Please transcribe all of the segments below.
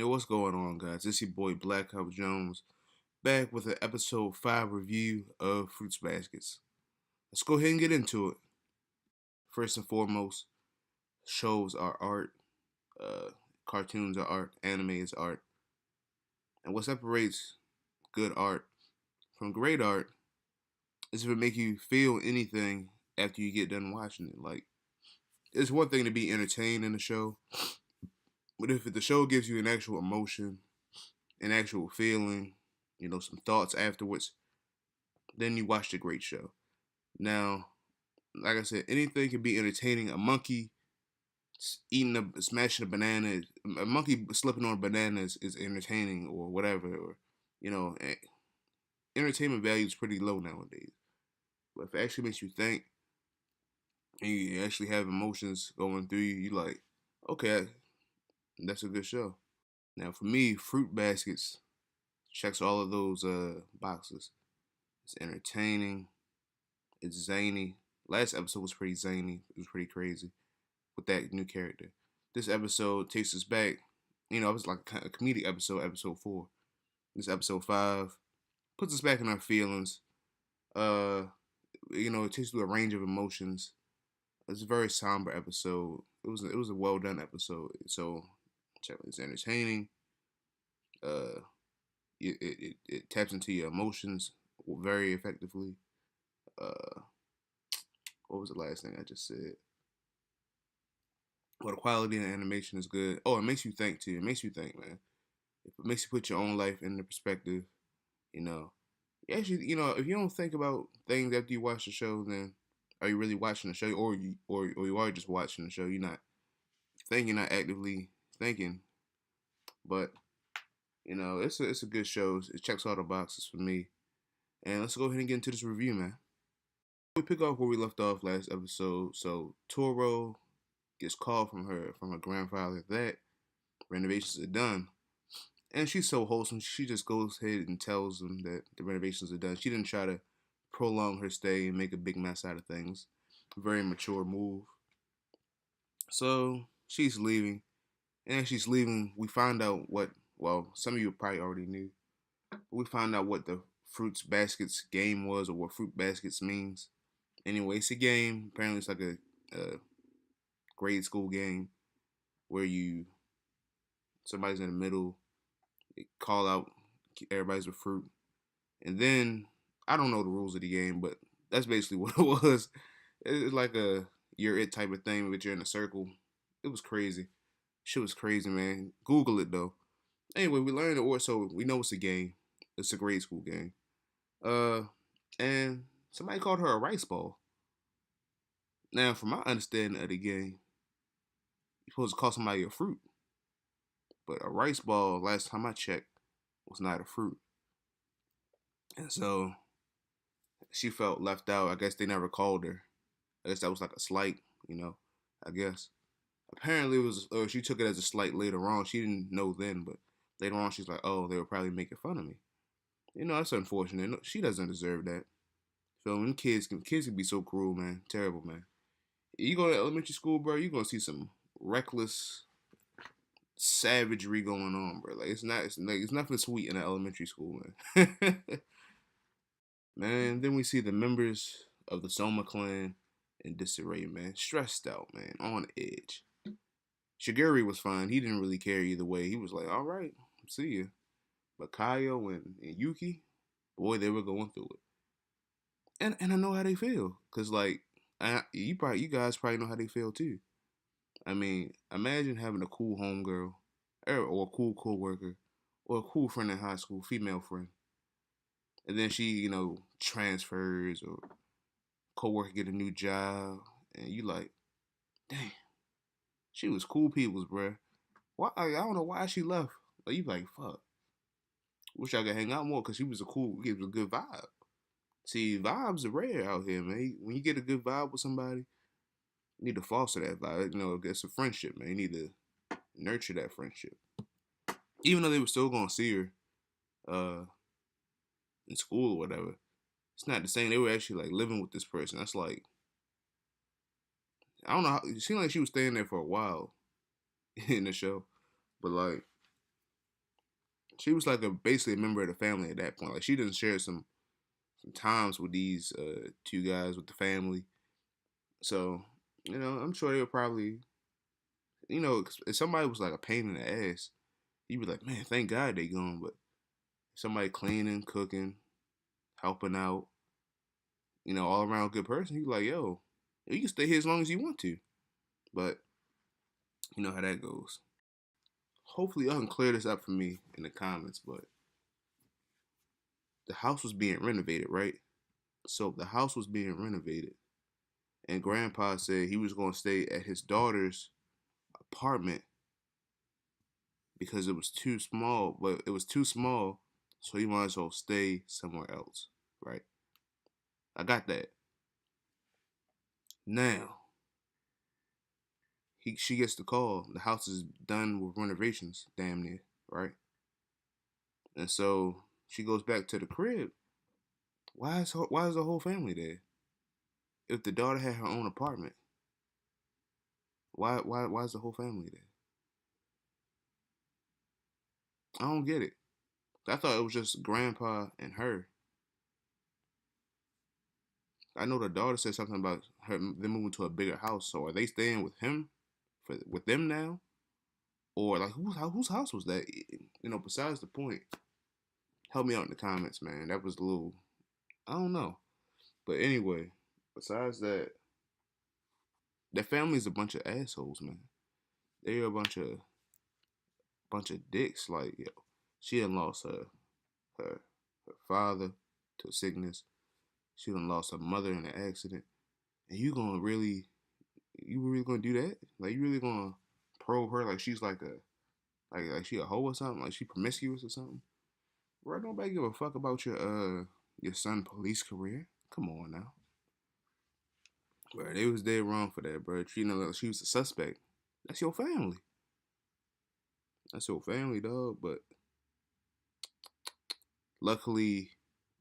Hey, what's going on, guys? It's your boy Black Hub Jones back with an episode 5 review of Fruits Baskets. Let's go ahead and get into it. First and foremost, shows are art, uh, cartoons are art, anime is art. And what separates good art from great art is if it make you feel anything after you get done watching it. Like, it's one thing to be entertained in a show, but if the show gives you an actual emotion, an actual feeling, some thoughts afterwards, then you watched a great show. Now, like I said, anything can be entertaining. A monkey smashing a banana, a monkey slipping on a banana is entertaining or whatever. Or, you know, entertainment value is pretty low nowadays. But if it actually makes you think and you actually have emotions going through you, you like, okay, that's a good show. Now, for me, Fruit Baskets checks all of those boxes. It's entertaining. It's zany. Last episode was pretty zany. It was pretty crazy with that new character. This episode takes us back. It was like a comedic episode, episode 4. This episode 5 puts us back in our feelings. Uh, it takes through a range of emotions. It's a very somber episode. It was a well done episode. So it's entertaining. Uh, it taps into your emotions very effectively. Uh, what was the last thing I just said? Well, the quality of the animation is good. Oh, it makes you think too. It makes you think, man. It makes you put your own life into perspective. You know, actually, if you don't think about things after you watch the show, then are you really watching the show, or you are just watching the show? You're not thinking, not actively thinking. But it's a good show. It checks all the boxes for me. And let's go ahead and get into this review, man. We pick up where we left off last episode. So Toro gets called from her grandfather that renovations are done. And she's so wholesome. She just goes ahead and tells them that the renovations are done. She didn't try to prolong her stay and make a big mess out of things. Very mature move. So she's leaving. And as she's leaving, we find out some of you probably already knew. But we find out what the Fruits Baskets game was, or what Fruit Baskets means. Anyway, it's a game. Apparently it's like a grade school game where somebody's in the middle, they call out everybody's a fruit. And then I don't know the rules of the game, but that's basically what it was. It's like a you're it type of thing, but you're in a circle. It was crazy. Shit was crazy, man. Google it though. Anyway, we learned the word, so we know it's a game. It's a grade school game. Uh, and somebody called her a rice ball. Now, from my understanding of the game, you're supposed to call somebody a fruit, but a rice ball, last time I checked, was not a fruit. And so she felt left out. I guess they never called her. I guess that was like a slight, I guess. Apparently, it was. She took it as a slight later on. She didn't know then, but later on, she's like, "Oh, they were probably making fun of me." That's unfortunate. No, she doesn't deserve that. So when kids can be so cruel, man. Terrible, man. You go to elementary school, bro. You gonna see some reckless savagery going on, bro. Like it's nothing sweet in an elementary school, man. Man, then we see the members of the Soma clan in disarray, man. Stressed out, man. On edge. Shiguri was fine. He didn't really care either way. He was like, all right, see you. But Kaio and Yuki, boy, they were going through it. And I know how they feel. Cause like you guys probably know how they feel too. I mean, imagine having a cool homegirl or a cool coworker or a cool friend in high school, female friend. And then she, transfers or coworker get a new job and you like, dang, she was cool people's, bruh. Why I don't know why she left. But you like, fuck. Wish I could hang out more because she was it was a good vibe. See, vibes are rare out here, man. When you get a good vibe with somebody, you need to foster that vibe. It's a friendship, man. You need to nurture that friendship. Even though they were still gonna see her uh in school or whatever, it's not the same. They were actually like living with this person. That's like I don't know. It seemed like she was staying there for a while in the show, but like She was like a basically a member of the family at that point. Like she didn't share some times with these two guys with the family. So I'm sure they were probably if somebody was like a pain in the ass, you'd be like, man, thank God they gone. But somebody cleaning, cooking, helping out, all around good person, you like, yo, you can stay here as long as you want to. But you know how that goes. Hopefully y'all can clear this up for me in the comments, but the house was being renovated, right? So the house was being renovated, and Grandpa said he was going to stay at his daughter's apartment because it was too small. But it was too small, so he might as well stay somewhere else, right? I got that. Now she gets the call. The house is done with renovations, damn near, right? And so she goes back to the crib. Why is the whole family there? If the daughter had her own apartment, why is the whole family there? I don't get it. I thought it was just Grandpa and her. I know the daughter said something about her them moving to a bigger house. So are they staying with him with them now, or like whose house was that? Besides the point. Help me out in the comments, man. That was a little, I don't know. But anyway, besides that, their family's a bunch of assholes, man. They're a bunch of dicks. Like, yo, she had lost her her father to sickness. She done lost her mother in an accident. And you really gonna do that? Like, you really gonna probe her like she's like like she a hoe or something? Like she promiscuous or something? Bro, nobody give a fuck about your son police career. Come on now. Bro, they was dead wrong for that, bro. Treating her like she was a suspect. That's your family. That's your family, dog. But luckily,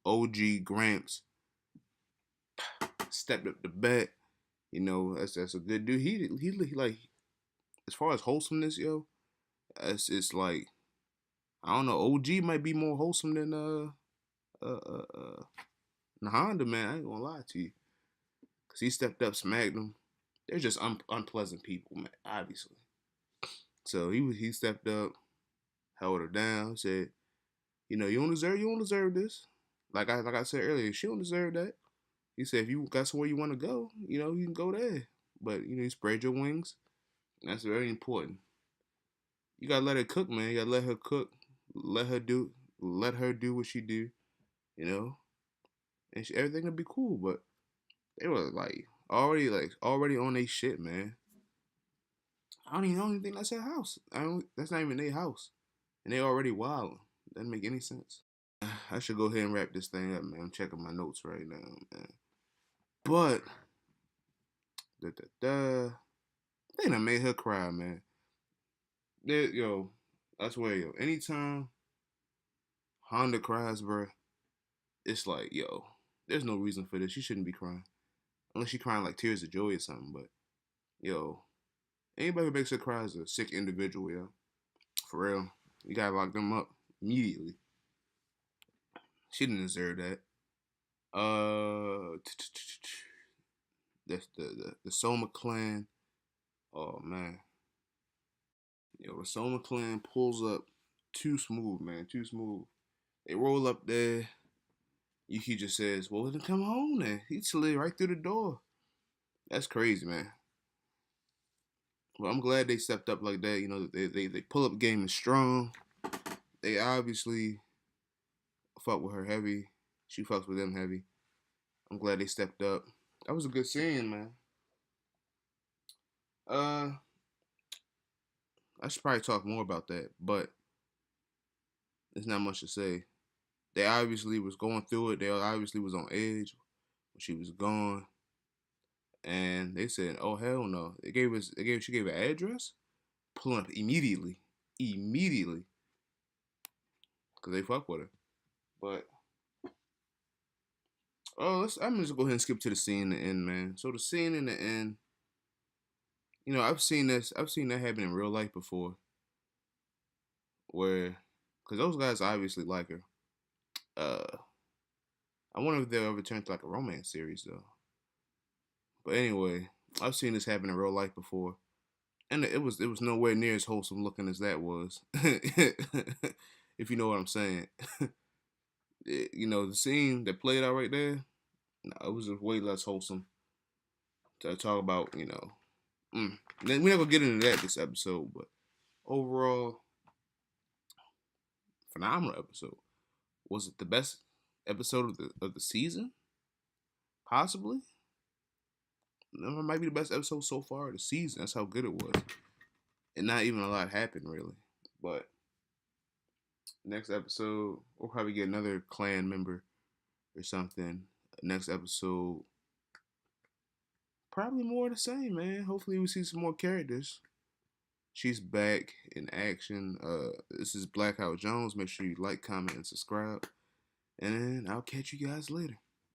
OG Gramps stepped up the bat. That's a good dude. He like as far as wholesomeness, yo, it's like I don't know. OG might be more wholesome than Honda, man. I ain't gonna lie to you, cause he stepped up, smacked him. They're just unpleasant people, man. Obviously. So he stepped up, held her down, said, you don't deserve this. Like I said earlier, she don't deserve that. He said, if you got somewhere you want to go, you can go there. But you spread your wings. That's very important. You gotta let her cook, man. You gotta let her cook. Let her do what she do. You know, and everything will be cool. But they were already on their shit, man. I don't even think that's their house. That's not even their house, and they already wild. Doesn't make any sense. I should go ahead and wrap this thing up, man. I'm checking my notes right now, man. But they done made her cry, man. Yo, I swear, yo. Anytime Honda cries, bro, it's like, yo, there's no reason for this. She shouldn't be crying unless she crying like tears of joy or something. But yo, anybody who makes her cry is a sick individual, yo. For real, you gotta lock them up immediately. She didn't deserve that. Uh, the Soma clan. Oh man, yo, the Soma clan pulls up too smooth, man, too smooth. They roll up there. Yuki just says, "Well, then come home then." He slid right through the door. That's crazy, man. Well, I'm glad they stepped up like that. They pull up game is strong. They obviously fuck with her heavy. She fucks with them heavy. I'm glad they stepped up. That was a good scene, man. Uh, I should probably talk more about that, but there's not much to say. They obviously was going through it. They obviously was on edge when she was gone, and they said, "Oh hell no!" She gave an address, pulling up immediately, because they fuck with her. But I'm just go ahead and skip to the scene in the end, man. So the scene in the end, I've seen that happen in real life before, where because those guys obviously like her. Uh, I wonder if they'll ever turn to like a romance series though. But anyway, I've seen this happen in real life before, and it was nowhere near as wholesome looking as that was. If you know what I'm saying. The scene that played out right there, no, it was just way less wholesome to talk about. We're not gonna get into that this episode, but overall, phenomenal episode. Was it the best episode of the season? Possibly. It might be the best episode so far of the season. That's how good it was, and not even a lot happened really. But next episode, we'll probably get another clan member or something. Next episode, probably more of the same, man. Hopefully, we see some more characters. She's back in action. This is Blackout Jones. Make sure you like, comment, and subscribe. And I'll catch you guys later.